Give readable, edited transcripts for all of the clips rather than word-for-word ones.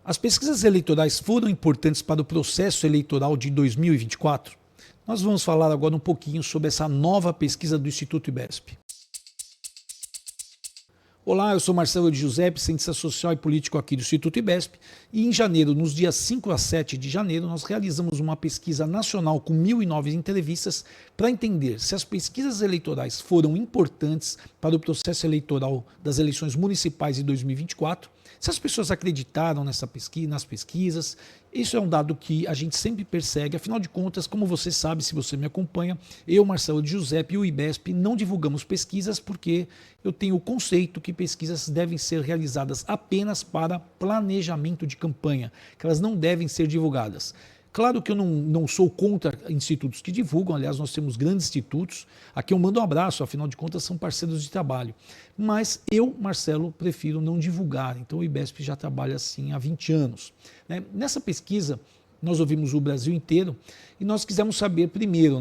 As pesquisas eleitorais foram importantes para o processo eleitoral de 2024? Nós vamos falar agora um pouquinho sobre essa nova pesquisa do Instituto IBESP. Olá, eu sou Marcelo de Giuseppe, cientista social e político aqui do Instituto IBESP, e em janeiro, nos dias 5 a 7 de janeiro, nós realizamos uma pesquisa nacional com 1.009 entrevistas para entender se as pesquisas eleitorais foram importantes para o processo eleitoral das eleições municipais de 2024, se as pessoas acreditaram nas pesquisas. Isso é um dado que a gente sempre persegue, afinal de contas, como você sabe, se você me acompanha, eu, Marcelo de Giuseppe e o IBESP não divulgamos pesquisas porque eu tenho o conceito que pesquisas devem ser realizadas apenas para planejamento de campanha, que elas não devem ser divulgadas. Claro que eu não sou contra institutos que divulgam, aliás, nós temos grandes institutos, aqui eu mando um abraço, afinal de contas são parceiros de trabalho, mas eu, Marcelo, prefiro não divulgar, então o IBESP já trabalha assim há 20 anos. Nessa pesquisa, nós ouvimos o Brasil inteiro e nós quisemos saber primeiro,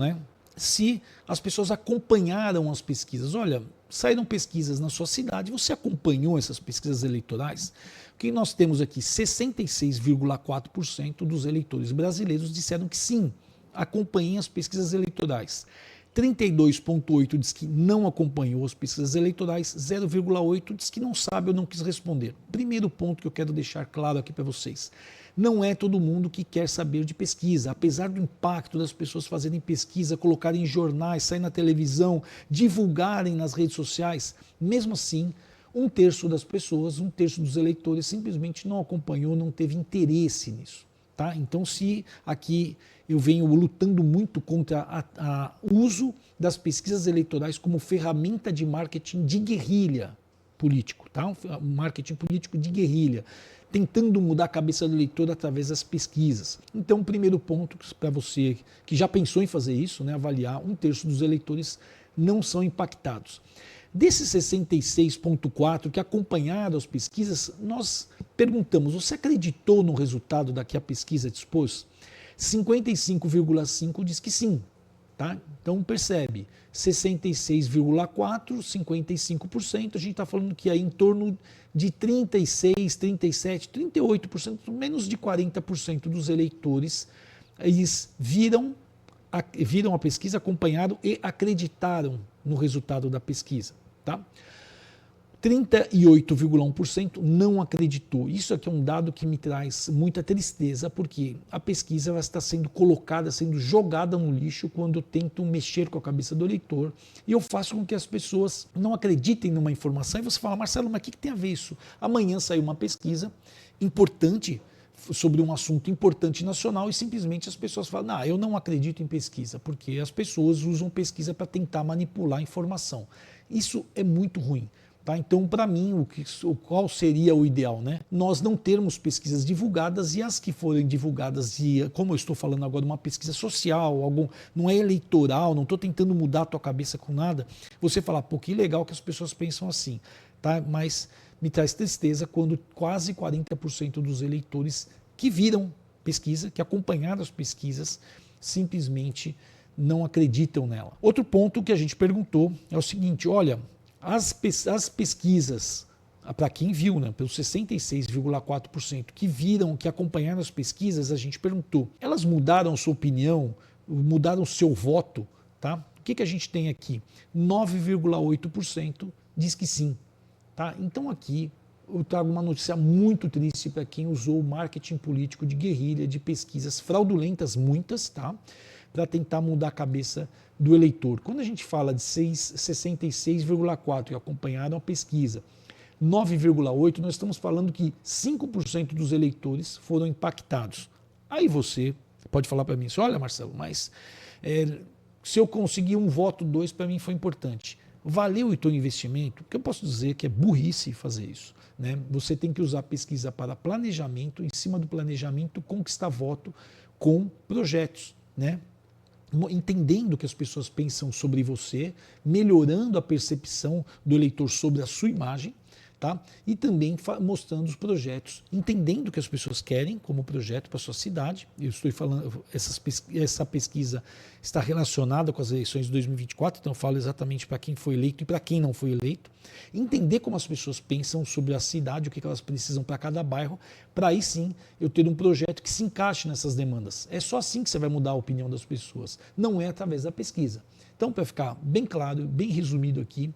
se as pessoas acompanharam as pesquisas. Olha, saíram pesquisas na sua cidade, você acompanhou essas pesquisas eleitorais? O que nós temos aqui, 66,4% dos eleitores brasileiros disseram que sim, acompanhem as pesquisas eleitorais. 32,8% diz que não acompanhou as pesquisas eleitorais, 0,8% diz que não sabe ou não quis responder. Primeiro ponto que eu quero deixar claro aqui para vocês. Não é todo mundo que quer saber de pesquisa, apesar do impacto das pessoas fazerem pesquisa, colocarem em jornais, sair na televisão, divulgarem nas redes sociais, mesmo assim, 1/3 das pessoas, 1/3 dos eleitores simplesmente não acompanhou, não teve interesse nisso. Tá? Então, se aqui eu venho lutando muito contra o uso das pesquisas eleitorais como ferramenta de marketing de guerrilha político, tá? Marketing político de guerrilha, tentando mudar a cabeça do eleitor através das pesquisas. Então, o primeiro ponto para você que já pensou em fazer isso, avaliar, 1/3 dos eleitores não são impactados. Desses 66,4% que acompanharam as pesquisas, nós perguntamos, você acreditou no resultado da que a pesquisa dispôs? 55,5% diz que sim. Tá? Então percebe, 66,4%, 55%, a gente está falando que aí em torno de 36%, 37%, 38%, menos de 40% dos eleitores, eles viram a pesquisa, acompanharam e acreditaram no resultado da pesquisa. Tá? 38,1% não acreditou. Isso aqui é um dado que me traz muita tristeza, porque a pesquisa está sendo colocada, sendo jogada no lixo quando eu tento mexer com a cabeça do eleitor e eu faço com que as pessoas não acreditem numa informação. E você fala, Marcelo, mas o que tem a ver isso? Amanhã saiu uma pesquisa importante sobre um assunto importante nacional e simplesmente as pessoas falam, eu não acredito em pesquisa, porque as pessoas usam pesquisa para tentar manipular a informação. Isso é muito ruim. Tá? Então, para mim, qual seria o ideal? Nós não termos pesquisas divulgadas e as que forem divulgadas, como eu estou falando agora, uma pesquisa social, não é eleitoral, não estou tentando mudar a tua cabeça com nada, você falar, que legal que as pessoas pensam assim. Tá? Mas me traz tristeza quando quase 40% dos eleitores que viram pesquisa, que acompanharam as pesquisas, simplesmente não acreditam nela. Outro ponto que a gente perguntou é o seguinte, olha, as pesquisas, para quem viu, pelos 66,4% que viram, que acompanharam as pesquisas, a gente perguntou, elas mudaram sua opinião, mudaram seu voto? Tá? O que a gente tem aqui? 9,8% diz que sim. Tá? Então aqui eu trago uma notícia muito triste para quem usou o marketing político de guerrilha, de pesquisas fraudulentas, muitas, tá? Para tentar mudar a cabeça do eleitor. Quando a gente fala de 66,4% que acompanharam a pesquisa, 9,8%, nós estamos falando que 5% dos eleitores foram impactados. Aí você pode falar para mim, olha Marcelo, mas se eu conseguir 1 voto, 2, para mim foi importante. Valeu o teu investimento? O que eu posso dizer que é burrice fazer isso. Você tem que usar a pesquisa para planejamento, em cima do planejamento, conquistar voto com projetos, entendendo o que as pessoas pensam sobre você, melhorando a percepção do eleitor sobre a sua imagem, tá? E também mostrando os projetos, entendendo o que as pessoas querem como projeto para a sua cidade. Eu estou falando, essa pesquisa está relacionada com as eleições de 2024, então eu falo exatamente para quem foi eleito e para quem não foi eleito. Entender como as pessoas pensam sobre a cidade, o que elas precisam para cada bairro, para aí sim eu ter um projeto que se encaixe nessas demandas. É só assim que você vai mudar a opinião das pessoas, não é através da pesquisa. Então, para ficar bem claro, bem resumido aqui,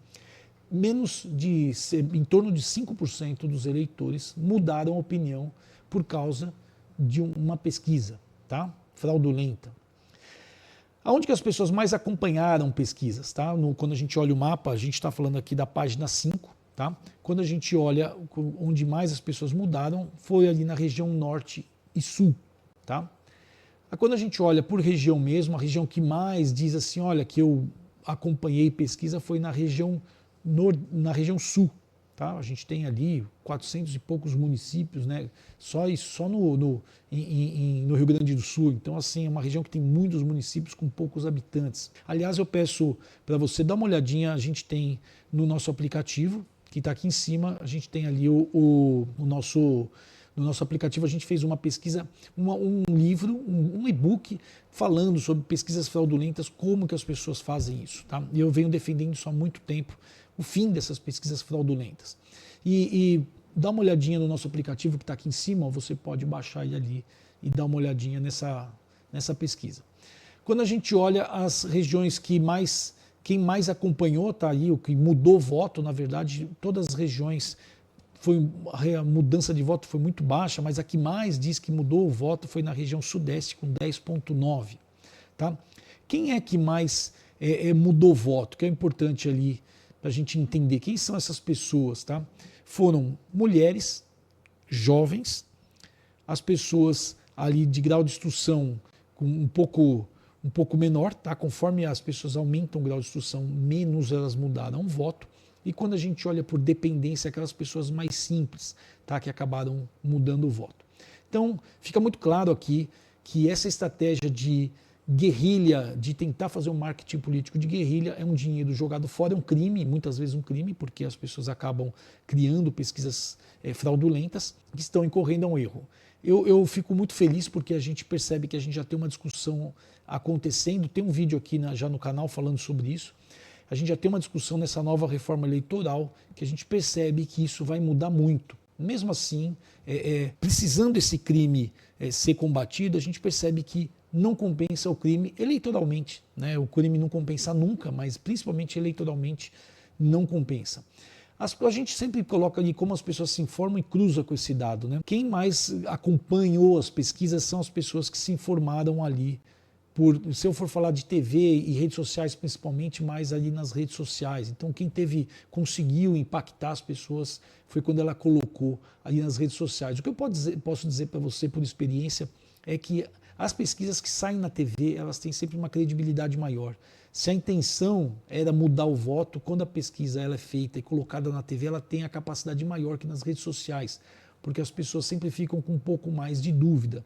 em torno de 5% dos eleitores mudaram a opinião por causa de uma pesquisa, tá? Fraudulenta. Aonde que as pessoas mais acompanharam pesquisas, tá? Quando a gente olha o mapa, a gente está falando aqui da página 5, tá? Quando a gente olha onde mais as pessoas mudaram, foi ali na região norte e sul, tá? Quando a gente olha por região mesmo, a região que mais diz assim, olha, que eu acompanhei pesquisa foi na região sul, tá? A gente tem ali 400 e poucos municípios, né? Só no Rio Grande do Sul. Então, assim, é uma região que tem muitos municípios com poucos habitantes. Aliás, eu peço para você dar uma olhadinha, a gente tem no nosso aplicativo, que está aqui em cima, a gente tem ali no nosso aplicativo a gente fez uma pesquisa, um livro, um e-book falando sobre pesquisas fraudulentas, como que as pessoas fazem isso, tá? E eu venho defendendo isso há muito tempo, o fim dessas pesquisas fraudulentas. E dá uma olhadinha no nosso aplicativo que está aqui em cima, você pode baixar ele ali e dar uma olhadinha nessa pesquisa. Quando a gente olha as regiões quem mais acompanhou, tá aí, o que mudou voto, na verdade, todas as regiões a mudança de voto foi muito baixa, mas a que mais diz que mudou o voto foi na região sudeste, com 10,9%. Tá? Quem é que mais mudou o voto? Que é importante ali para a gente entender quem são essas pessoas. Tá? Foram mulheres, jovens, as pessoas ali de grau de instrução com um pouco menor, tá? Conforme as pessoas aumentam o grau de instrução, menos elas mudaram o voto. E quando a gente olha por dependência, aquelas pessoas mais simples, tá, que acabaram mudando o voto. Então, fica muito claro aqui que essa estratégia de guerrilha, de tentar fazer um marketing político de guerrilha, é um dinheiro jogado fora, é um crime, muitas vezes um crime, porque as pessoas acabam criando pesquisas fraudulentas que estão incorrendo a um erro. Eu fico muito feliz porque a gente percebe que a gente já tem uma discussão acontecendo, tem um vídeo aqui já no canal falando sobre isso. A gente já tem uma discussão nessa nova reforma eleitoral que a gente percebe que isso vai mudar muito. Mesmo assim, precisando esse crime ser combatido, a gente percebe que não compensa o crime eleitoralmente, né? O crime não compensa nunca, mas principalmente eleitoralmente não compensa. A gente sempre coloca ali como as pessoas se informam e cruza com esse dado, né? Quem mais acompanhou as pesquisas são as pessoas que se informaram ali. Se eu for falar de TV e redes sociais, principalmente mais ali nas redes sociais. Então, quem conseguiu impactar as pessoas foi quando ela colocou ali nas redes sociais. O que eu posso dizer para você por experiência é que as pesquisas que saem na TV, elas têm sempre uma credibilidade maior. Se a intenção era mudar o voto, quando a pesquisa ela é feita e colocada na TV, ela tem a capacidade maior que nas redes sociais, porque as pessoas sempre ficam com um pouco mais de dúvida.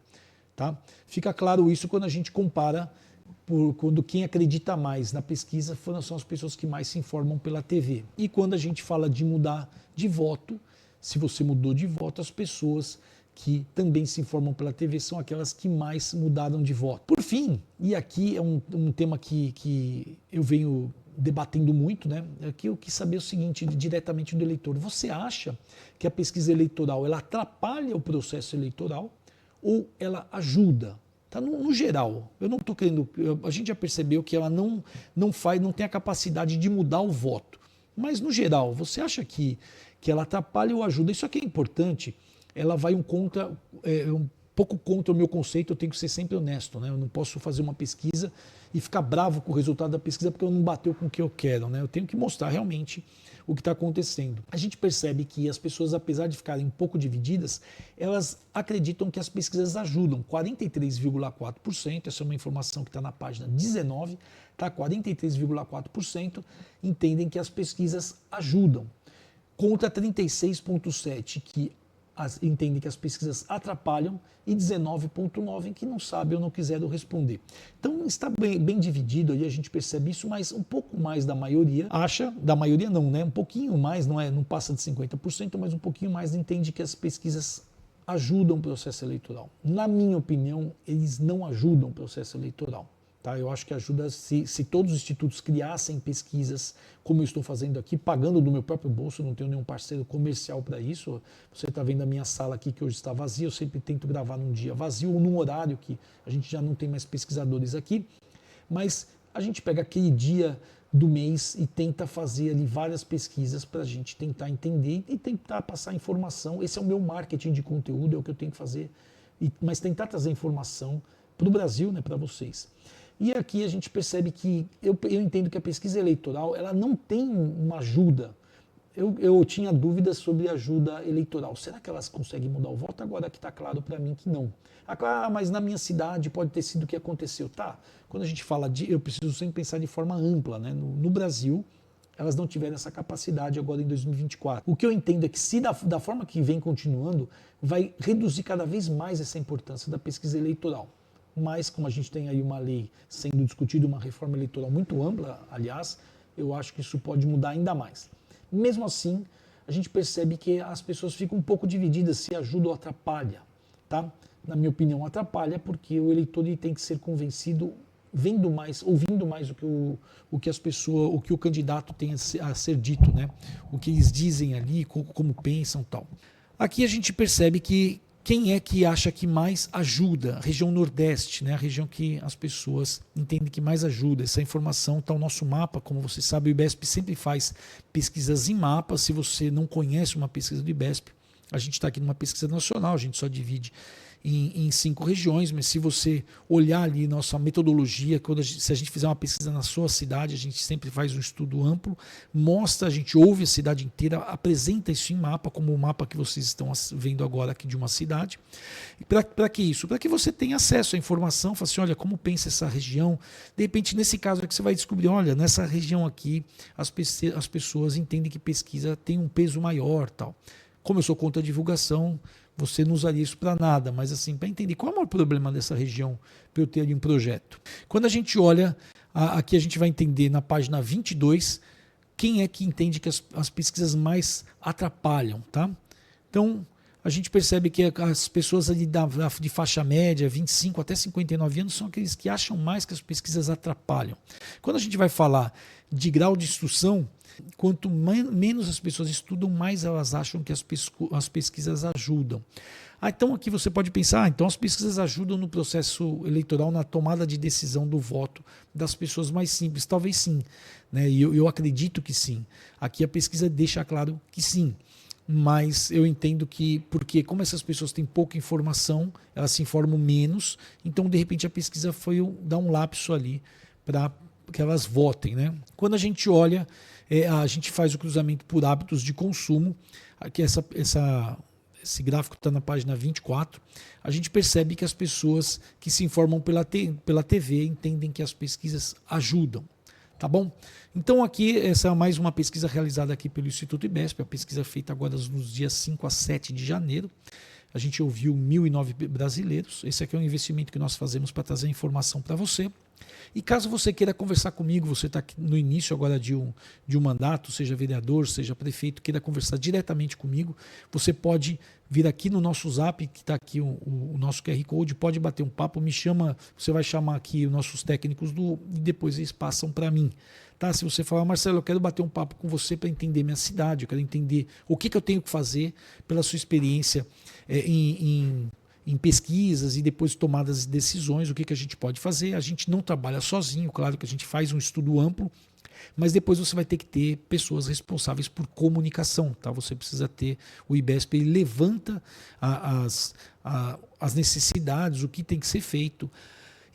Tá? Fica claro isso quando a gente compara, quando quem acredita mais na pesquisa são as pessoas que mais se informam pela TV. E quando a gente fala de mudar de voto, se você mudou de voto, as pessoas que também se informam pela TV são aquelas que mais mudaram de voto. Por fim, e aqui é um tema que eu venho debatendo muito, né? Aqui eu quis saber o seguinte, diretamente do eleitor. Você acha que a pesquisa eleitoral ela atrapalha o processo eleitoral ou ela ajuda? Tá? No geral, eu não estou querendo. A gente já percebeu que ela não tem a capacidade de mudar o voto. Mas no geral, você acha que ela atrapalha ou ajuda? Isso aqui é importante. Ela vai um pouco contra o meu conceito, eu tenho que ser sempre honesto, né? Eu não posso fazer uma pesquisa e ficar bravo com o resultado da pesquisa porque eu não bateu com o que eu quero, né? Eu tenho que mostrar realmente o que está acontecendo. A gente percebe que as pessoas, apesar de ficarem um pouco divididas, elas acreditam que as pesquisas ajudam. 43,4%, essa é uma informação que está na página 19, tá? 43,4% entendem que as pesquisas ajudam, contra 36,7% que entendem que as pesquisas atrapalham e 19,9% que não sabe ou não quiseram responder. Então está bem dividido aí, a gente percebe isso, mas um pouco mais da maioria acha, da maioria não, né? Um pouquinho mais, não passa de 50%, mas um pouquinho mais entende que as pesquisas ajudam o processo eleitoral. Na minha opinião, eles não ajudam o processo eleitoral. Tá? Eu acho que ajuda se todos os institutos criassem pesquisas, como eu estou fazendo aqui, pagando do meu próprio bolso, não tenho nenhum parceiro comercial para isso. Você está vendo a minha sala aqui que hoje está vazia, eu sempre tento gravar num dia vazio ou num horário que a gente já não tem mais pesquisadores aqui, mas a gente pega aquele dia do mês e tenta fazer ali várias pesquisas para a gente tentar entender e tentar passar informação. Esse é o meu marketing de conteúdo, é o que eu tenho que fazer, mas tentar trazer informação para o Brasil, né, para vocês. E aqui a gente percebe que eu entendo que a pesquisa eleitoral ela não tem uma ajuda. Eu tinha dúvidas sobre ajuda eleitoral. Será que elas conseguem mudar o voto? Agora que está claro para mim que não. Mas na minha cidade pode ter sido o que aconteceu. Tá, quando a gente fala eu preciso sempre pensar de forma ampla. Né? No Brasil, elas não tiveram essa capacidade agora em 2024. O que eu entendo é que se da forma que vem continuando, vai reduzir cada vez mais essa importância da pesquisa eleitoral. Mas como a gente tem aí uma lei sendo discutida, uma reforma eleitoral muito ampla, aliás, eu acho que isso pode mudar ainda mais. Mesmo assim, a gente percebe que as pessoas ficam um pouco divididas se ajuda ou atrapalha. Tá? Na minha opinião, atrapalha porque o eleitor tem que ser convencido vendo mais, ouvindo mais o que as pessoas, o que o candidato tem a ser dito, né? O que eles dizem ali, como pensam, tal. Aqui a gente percebe que quem é que acha que mais ajuda? A região Nordeste, né? A região que as pessoas entendem que mais ajuda. Essa informação está no nosso mapa. Como você sabe, o IBESP sempre faz pesquisas em mapas. Se você não conhece uma pesquisa do IBESP, a gente está aqui numa pesquisa nacional, a gente só divide em 5 regiões, mas se você olhar ali nossa metodologia, se a gente fizer uma pesquisa na sua cidade, a gente sempre faz um estudo amplo, mostra, a gente ouve a cidade inteira, apresenta isso em mapa, como o mapa que vocês estão vendo agora aqui de uma cidade. Para que isso? Para que você tenha acesso à informação, fala assim, olha, como pensa essa região, de repente nesse caso aqui você vai descobrir, olha, nessa região aqui as pessoas entendem que pesquisa tem um peso maior, tal. Como eu sou contra a divulgação, você não usaria isso para nada, mas assim, para entender qual é o maior problema dessa região, para eu ter ali um projeto. Quando a gente olha, aqui a gente vai entender na página 22, quem é que entende que as pesquisas mais atrapalham, tá? Então, a gente percebe que as pessoas ali de faixa média, 25 até 59 anos, são aqueles que acham mais que as pesquisas atrapalham. Quando a gente vai falar de grau de instrução, quanto menos as pessoas estudam, mais elas acham que as pesquisas ajudam. Então aqui você pode pensar, então as pesquisas ajudam no processo eleitoral, na tomada de decisão do voto das pessoas mais simples. Talvez sim, né? E eu acredito que sim. Aqui a pesquisa deixa claro que sim. Mas eu entendo que, porque como essas pessoas têm pouca informação, elas se informam menos, então de repente a pesquisa foi dar um lapso ali para que elas votem, né? Quando a gente olha, a gente faz o cruzamento por hábitos de consumo, aqui esse gráfico está na página 24, a gente percebe que as pessoas que se informam pela TV entendem que as pesquisas ajudam. Tá bom? Então aqui, essa é mais uma pesquisa realizada aqui pelo Instituto IBESP, a pesquisa feita agora nos dias 5 a 7 de janeiro. A gente ouviu 1.009 brasileiros. Esse aqui é um investimento que nós fazemos para trazer informação para você. E caso você queira conversar comigo, você está no início agora de um mandato, seja vereador, seja prefeito, queira conversar diretamente comigo, você pode vir aqui no nosso Zap, que está aqui o nosso QR Code, pode bater um papo, me chama, você vai chamar aqui os nossos técnicos e depois eles passam para mim. Tá? Se você falar, Marcelo, eu quero bater um papo com você para entender minha cidade, eu quero entender o que eu tenho que fazer pela sua experiência em pesquisas e depois tomadas de decisões, o que a gente pode fazer. A gente não trabalha sozinho, claro que a gente faz um estudo amplo, mas depois você vai ter que ter pessoas responsáveis por comunicação. Tá? Você precisa ter, o IBESP ele levanta as necessidades, o que tem que ser feito,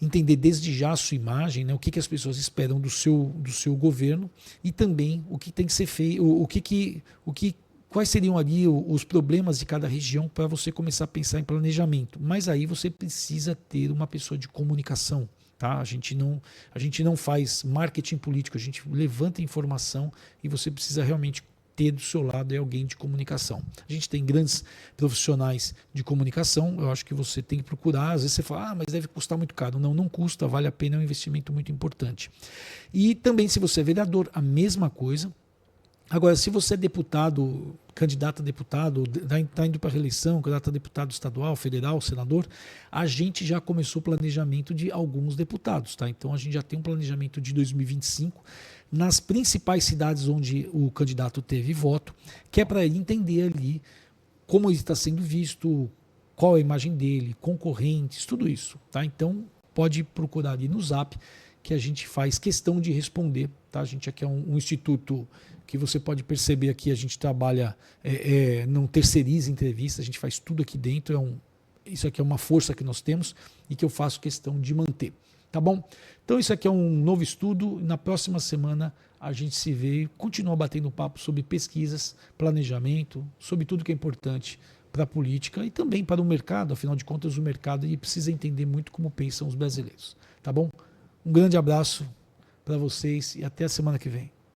entender desde já a sua imagem, né? O que as pessoas esperam do seu governo e também o que tem que ser feito, quais seriam ali os problemas de cada região para você começar a pensar em planejamento. Mas aí você precisa ter uma pessoa de comunicação. Tá? A gente não faz marketing político, a gente levanta informação e você precisa realmente ter do seu lado alguém de comunicação. A gente tem grandes profissionais de comunicação, eu acho que você tem que procurar. Às vezes você fala, mas deve custar muito caro. Não, não custa, vale a pena, é um investimento muito importante. E também, se você é vereador, a mesma coisa. Agora, se você é deputado, candidato a deputado, está indo para a reeleição, candidato a deputado estadual, federal, senador, a gente já começou o planejamento de alguns deputados. Tá? Então, a gente já tem um planejamento de 2025 nas principais cidades onde o candidato teve voto, que é para ele entender ali como ele está sendo visto, qual a imagem dele, concorrentes, tudo isso. Tá? Então, pode procurar ali no Zap, que a gente faz questão de responder. Tá? A gente aqui é um instituto que você pode perceber aqui, a gente trabalha, não terceiriza entrevistas, a gente faz tudo aqui dentro, isso aqui é uma força que nós temos e que eu faço questão de manter. Tá bom? Então isso aqui é um novo estudo, na próxima semana a gente se vê e continua batendo papo sobre pesquisas, planejamento, sobre tudo que é importante para a política e também para o mercado, afinal de contas o mercado ele precisa entender muito como pensam os brasileiros. Tá bom? Um grande abraço para vocês e até a semana que vem.